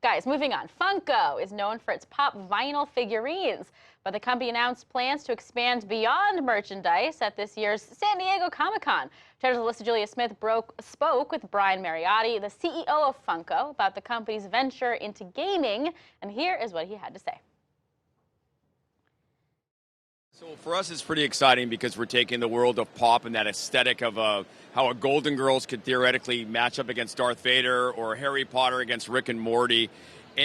guys, moving on. Funko is known for its pop vinyl figurines, but the company announced plans to expand beyond merchandise at this year's San Diego Comic-Con. Cheddar's Alyssa Julia Smith spoke with Brian Mariotti, the CEO of Funko, about the company's venture into gaming, and here is what he had to say. So for us, it's pretty exciting because we're taking the world of pop and that aesthetic of how a Golden Girls could theoretically match up against Darth Vader or Harry Potter against Rick and Morty,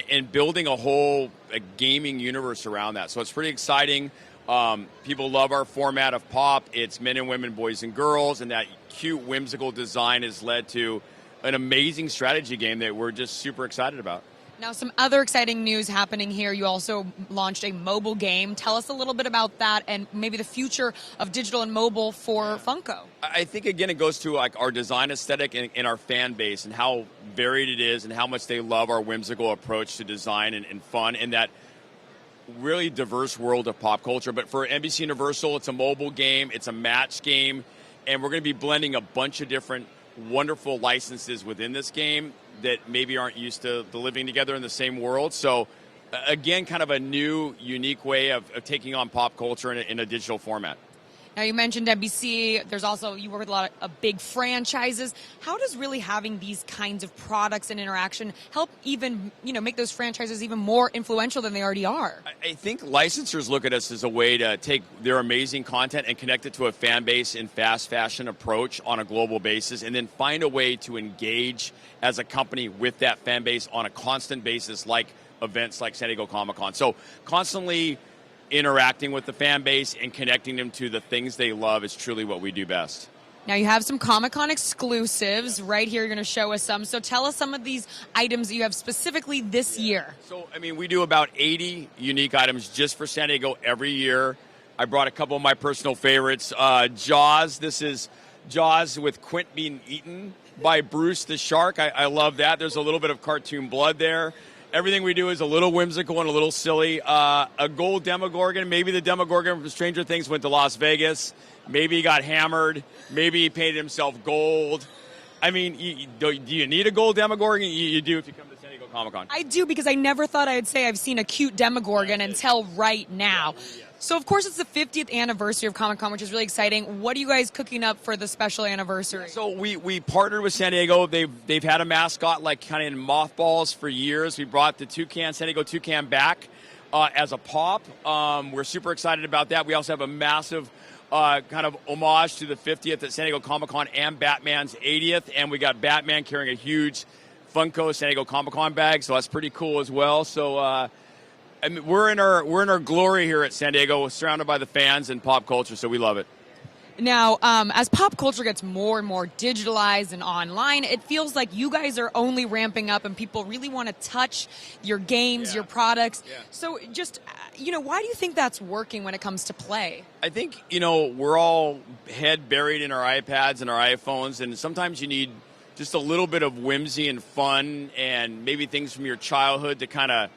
and building a gaming universe around that. So it's pretty exciting. People love our format of pop. It's men and women, boys and girls, and that cute, whimsical design has led to an amazing strategy game that we're just super excited about. Now, some other exciting news happening here. You also launched a mobile game. Tell us a little bit about that and maybe the future of digital and mobile for Funko. I think, again, it goes to our design aesthetic and our fan base and how varied it is and how much they love our whimsical approach to design and fun in that really diverse world of pop culture. But for NBC Universal, it's a mobile game, it's a match game, and we're going to be blending a bunch of different wonderful licenses within this game that maybe aren't used to living together in the same world. So, again, kind of a new, unique way of taking on pop culture in a digital format. Now, you mentioned NBC. There's also, you work with a lot of big franchises. How does really having these kinds of products and interaction help even, make those franchises even more influential than they already are? I think licensors look at us as a way to take their amazing content and connect it to a fan base in fast fashion approach on a global basis, and then find a way to engage as a company with that fan base on a constant basis, like events like San Diego Comic-Con. So constantly interacting with the fan base and connecting them to the things they love is truly what we do best. Now, you have some Comic-Con exclusives right here. You're going to show us some. So tell us some of these items that you have specifically this year. So, we do about 80 unique items just for San Diego every year. I brought a couple of my personal favorites. Jaws. This is Jaws with Quint being eaten by Bruce the Shark. I love that. There's a little bit of cartoon blood there. Everything we do is a little whimsical and a little silly. A gold Demogorgon. Maybe the Demogorgon from Stranger Things went to Las Vegas. Maybe he got hammered. Maybe he painted himself gold. Do you need a gold Demogorgon? You do if you come to San Diego Comic-Con. I do, because I never thought I'd say I've seen a cute Demogorgon until right now. Yeah. So, of course, it's the 50th anniversary of Comic-Con, which is really exciting. What are you guys cooking up for the special anniversary? So we partnered with San Diego. They've had a mascot kind of in mothballs for years. We brought the San Diego Toucan back as a pop. We're super excited about that. We also have a massive kind of homage to the 50th at San Diego Comic-Con and Batman's 80th. And we got Batman carrying a huge Funko San Diego Comic-Con bag, so that's pretty cool as well. So we're in our glory here at San Diego, surrounded by the fans and pop culture, so we love it. Now, as pop culture gets more and more digitalized and online, it feels like you guys are only ramping up and people really want to touch your games, your products. Yeah. So just, why do you think that's working when it comes to play? I think, we're all head buried in our iPads and our iPhones, and sometimes you need just a little bit of whimsy and fun and maybe things from your childhood to kind of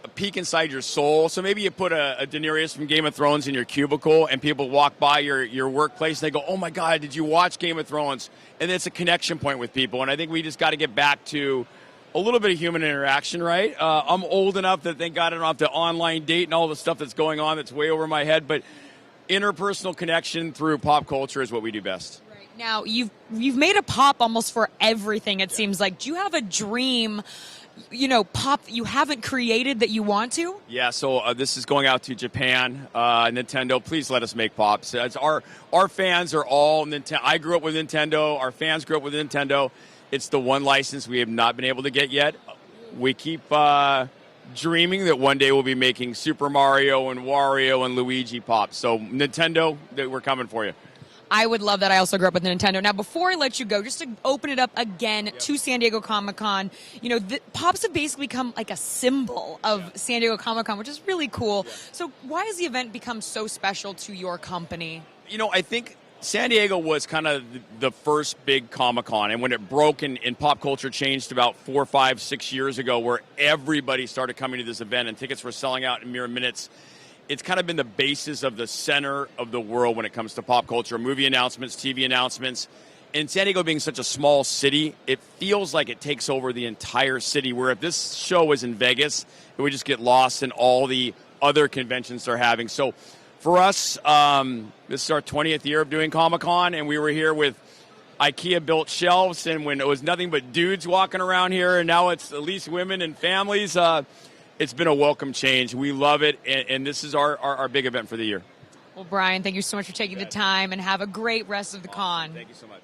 a peek inside your soul. So maybe you put a Daenerys from Game of Thrones in your cubicle and people walk by your workplace and they go, oh my God, did you watch Game of Thrones? And it's a connection point with people. And I think we just got to get back to a little bit of human interaction, right? I'm old enough that thank God I don't have to online date and all the stuff that's going on that's way over my head. But interpersonal connection through pop culture is what we do best. Right. Now, you've made a pop almost for everything, it seems like. Do you have a dream pop that you haven't created that you want to? Yeah, so this is going out to Japan, Nintendo. Please let us make pops. Our fans are all Nintendo. I grew up with Nintendo. Our fans grew up with Nintendo. It's the one license we have not been able to get yet. We keep dreaming that one day we'll be making Super Mario and Wario and Luigi pops. So Nintendo, we're coming for you. I would love that. I also grew up with Nintendo. Now, before I let you go, just to open it up again to San Diego Comic-Con, pops have basically become like a symbol of San Diego Comic-Con, which is really cool. So why has the event become so special to your company? I think San Diego was kind of the first big Comic-Con, and when it broke and pop culture changed about 4, 5, 6 years ago, where everybody started coming to this event and tickets were selling out in mere minutes, it's kind of been the basis of the center of the world when it comes to pop culture, movie announcements, TV announcements. And San Diego being such a small city, it feels like it takes over the entire city, where if this show was in Vegas, it would just get lost in all the other conventions they're having. So for us, this is our 20th year of doing Comic-Con, and we were here with IKEA-built shelves, and when it was nothing but dudes walking around here, and now it's at least women and families, it's been a welcome change. We love it, and this is our big event for the year. Well, Brian, thank you so much for taking the time, and have a great rest of the con. Thank you so much.